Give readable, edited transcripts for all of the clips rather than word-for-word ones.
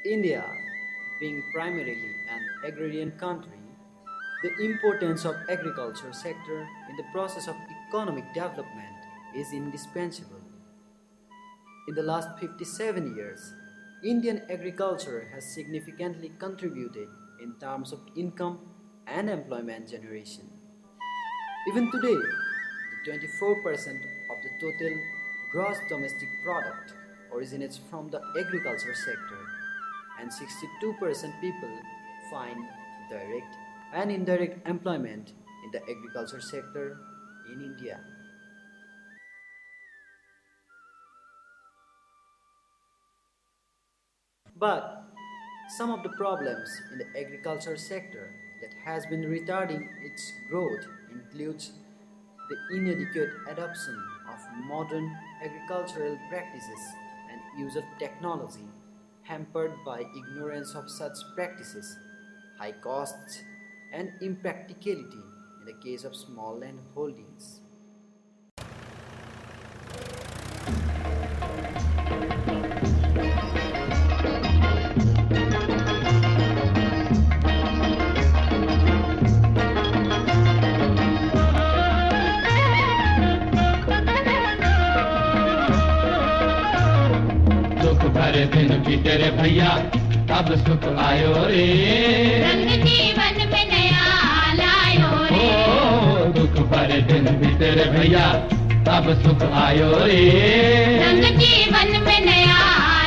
India, being primarily an agrarian country, the importance of agriculture sector in the process of economic development is indispensable. In the last 57 years, Indian agriculture has significantly contributed in terms of income and employment generation. Even today, the 24% of the total gross domestic product originates from the agriculture sector, and 62% people find direct and indirect employment in the agriculture sector in India. But some of the problems in the agriculture sector that has been retarding its growth includes the inadequate adoption of modern agricultural practices and use of technology hampered by ignorance of such practices, high costs, and impracticality in the case of small land holdings. भरे दिन बीते रे भैया तब सुख आयो रे रंग जीवन में नया लायो रे दुख भरे दिन बीते रे भैया तब सुख आयो रे रंग जीवन में नया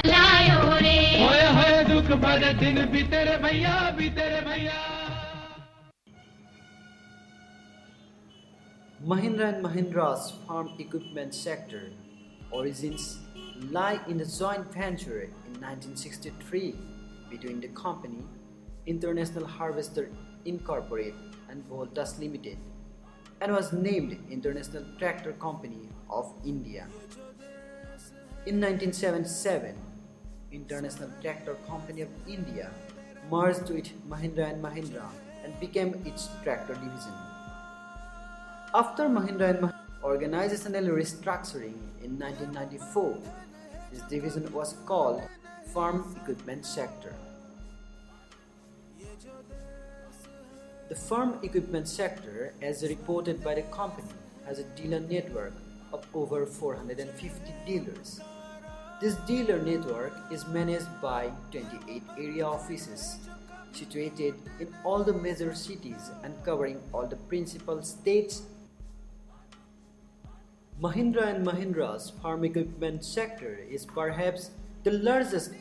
लायो रे होए दुख भरे दिन बीते रे भैया Mahindra and Mahindra's farm equipment sector origins lie in the joint venture in 1963 between the company International Harvester Incorporated and Voltas Limited and was named International Tractor Company of India. In 1977, International Tractor Company of India merged with Mahindra and Mahindra and became its tractor division. After Mahindra and Mahindra organizational restructuring in 1994, this division was called Farm Equipment Sector. The farm equipment sector, as reported by the company, has a dealer network of over 450 dealers. This dealer network is managed by 28 area offices situated in all the major cities and covering all the principal states. Mahindra and Mahindra's farm equipment sector is perhaps the largest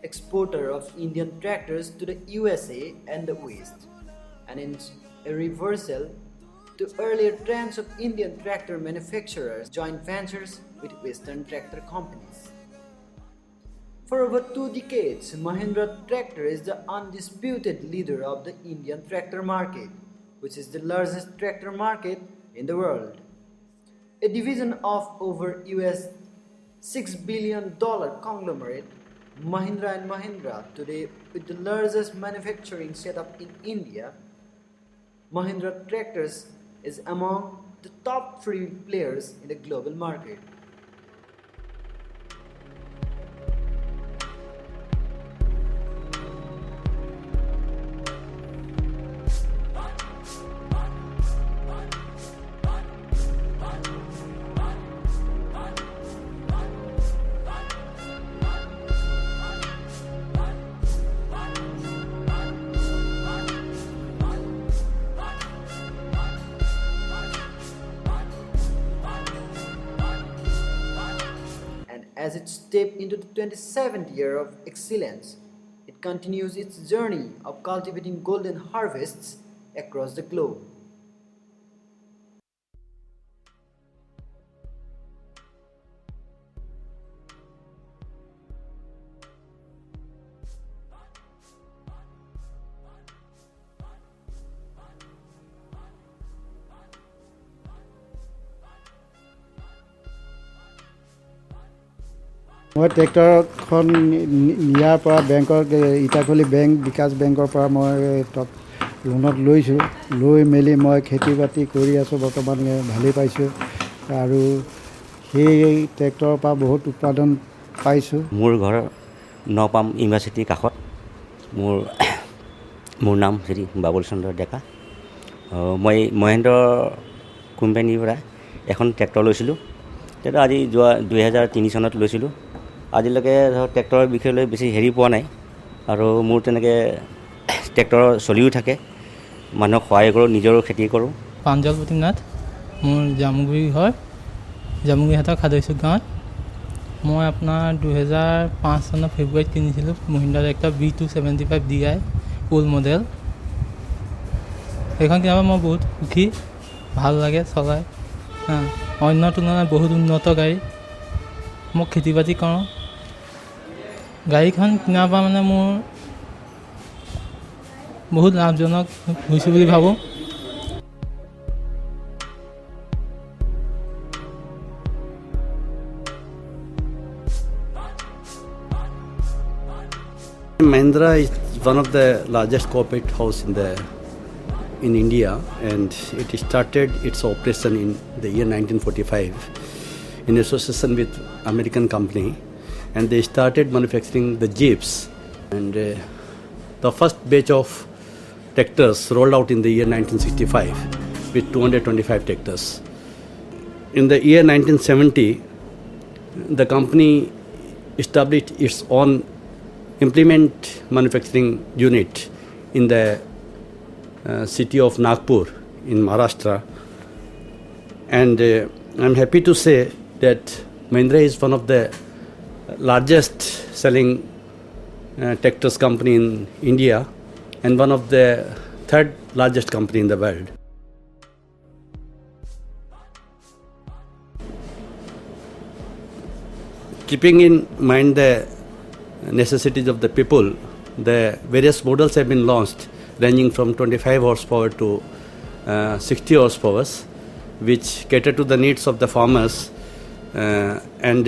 exporter of Indian tractors to the USA and the West, and is a reversal to earlier trends of Indian tractor manufacturers' joint ventures with Western tractor companies. For over 2 decades, Mahindra Tractor is the undisputed leader of the Indian tractor market, which is the largest tractor market in the world. A division of over $6 billion conglomerate, Mahindra and Mahindra, today with the largest manufacturing setup in India, Mahindra Tractors is among the top 3 players in the global market. As it steps into the 27th year of excellence, it continues its journey of cultivating golden harvests across the globe. মই ট্ৰেক্টৰখন নিয়াৰ পৰা বেংকৰ ইটাখলি bank বিকাশ বেংকৰ পৰা মই লোনত লৈছোঁ লৈ মেলি মই খেতি বাতি কৰি আছোঁ বৰ্তমান ভালেই পাইছোঁ আৰু সেই ট্ৰেক্টৰৰ পৰা বহুত উৎপাদন পাইছোঁ। মোৰ ঘৰ নপাম ইউনিভাৰ্চিটিৰ কাষত মোৰ নাম শ্ৰী বাবুল চন্দ্ৰ ডেকা। মই মহেন্দ্ৰ কোম্পানীৰ পৰা এখন ট্ৰেক্টৰ লৈছিলোঁ। তেতিয়া আজি যোৱা 2003 চনত লৈছিলোঁ। আজিলৈকে ধৰক ট্ৰেক্টৰৰ বিষয়ে লৈ বেছি হেৰি পোৱা নাই, আৰু মোৰ তেনেকৈ ট্ৰেক্টৰ চলিও থাকে, মানুহক সহায় কৰোঁ, নিজৰো খেতি কৰোঁ। প্ৰাঞ্জলপতি নাথ, মোৰ জামুগুৰি হয়, জামুগুৰিহাটৰ খাদৈচুক গাঁৱত। মই আপোনাৰ 2005 চনৰ ফেব্ৰুৱাৰীত কিনিছিলোঁ Mahindra tractor B275 DI old model. সেইখন কিনাৰ পৰা মই বহুত সুখী, ভাল লাগে চলাই। অন্য তুলনাত বহুত উন্নত গাড়ী। মই খেতি বাতি কৰোঁ। গাড়ীখন কিনাৰ পৰা মানে মোৰ বহুত লাভজনক হৈছোঁ বুলি ভাবোঁ। Mahindra is one of the largest corporate house in India, and it started its operation in the year 1945 in association with American company, and they started manufacturing the jeeps, and the first batch of tractors rolled out in the year 1965 with 225 tractors. In the year 1970, the company established its own implement manufacturing unit in the city of Nagpur in Maharashtra, and I'm happy to say that Mahindra is one of the largest selling tractors company in India and one of the third largest company in the world. Keeping in mind the necessities of the people, the various models have been launched ranging from 25 horsepower to 60 horsepower, which cater to the needs of the farmers. And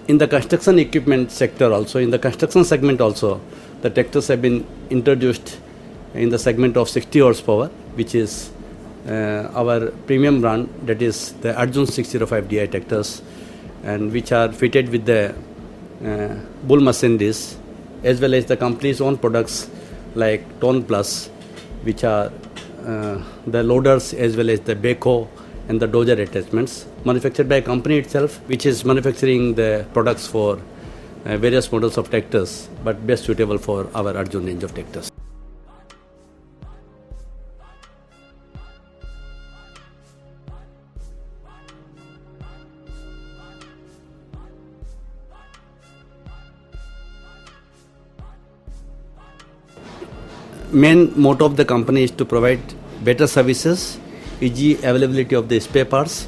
in the construction equipment sector also, in the construction segment also, the tractors have been introduced in the segment of 60 horsepower, which is our premium brand, that is the Arjun 605 DI tractors, and which are fitted with the bull machineries, as well as the company's own products like Tone Plus, which are the loaders as well as the backhoe and the dozer attachments, manufactured by a company itself, which is manufacturing the products for various models of tractors, but best suitable for our Arjun range of tractors. Main motto of the company is to provide better services, easy availability of the spare parts,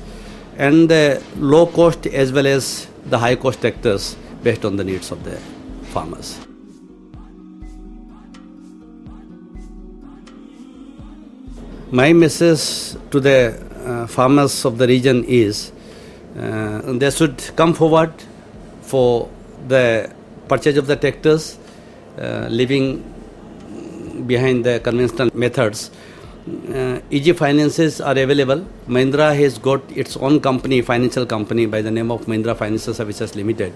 and the low cost as well as the high cost tractors based on the needs of the farmers. My message to the farmers of the region is they should come forward for the purchase of the tractors, leaving behind the conventional methods. Easy finances are available. Mahindra has got its own company, financial company by the name of Mahindra Financial Services Limited,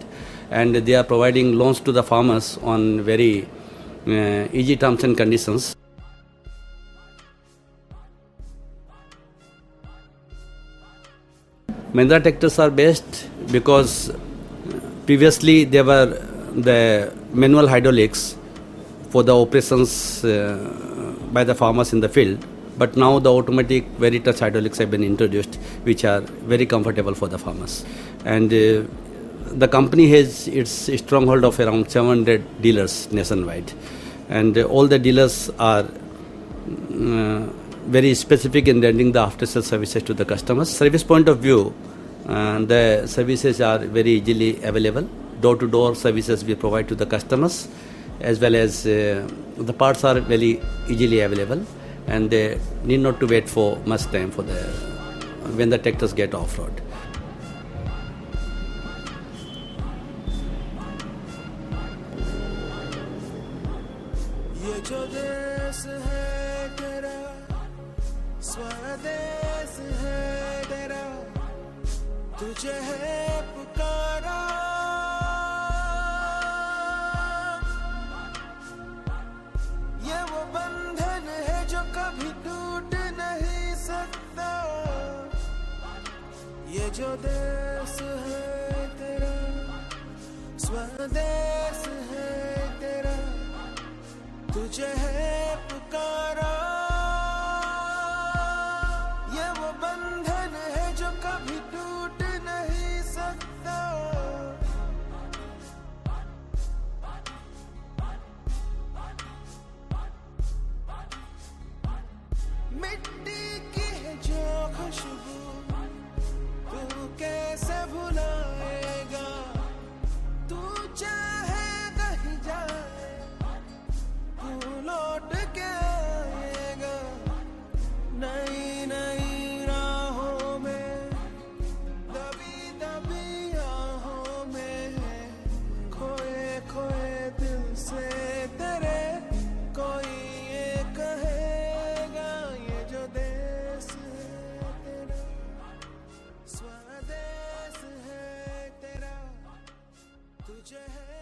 and they are providing loans to the farmers on very easy terms and conditions. Mahindra tractors are best because previously they were the manual hydraulics for the operations by the farmers in the field, but now the automatic very touch hydraulics have been introduced, which are very comfortable for the farmers. And the company has its stronghold of around 700 dealers nationwide, and all the dealers are very specific in rendering the after sales services to the customers. Service point of view, the services are very easily available. Door to door services we provide to the customers, as well as the parts are very easily available, and they need not to wait for much time for when the tractors get off-road. तुझे है पुकारा तेरा, स्वदेश है तेरा, तुझे है पुकारा। ये वो बंधन है जो कभी टूट नहीं सकता। मिट्टी की है जो खुशबू तू कैसे भुलाएगा। तू चाहे कहीं जाए तू लौट के आएगा। नई नई राहों में दबी दबी आहों में खोए खोए दिल से तेरे कोई ये कहेगा। ये जो देश है तेरा, स्वदेश है तेरा, तुझे है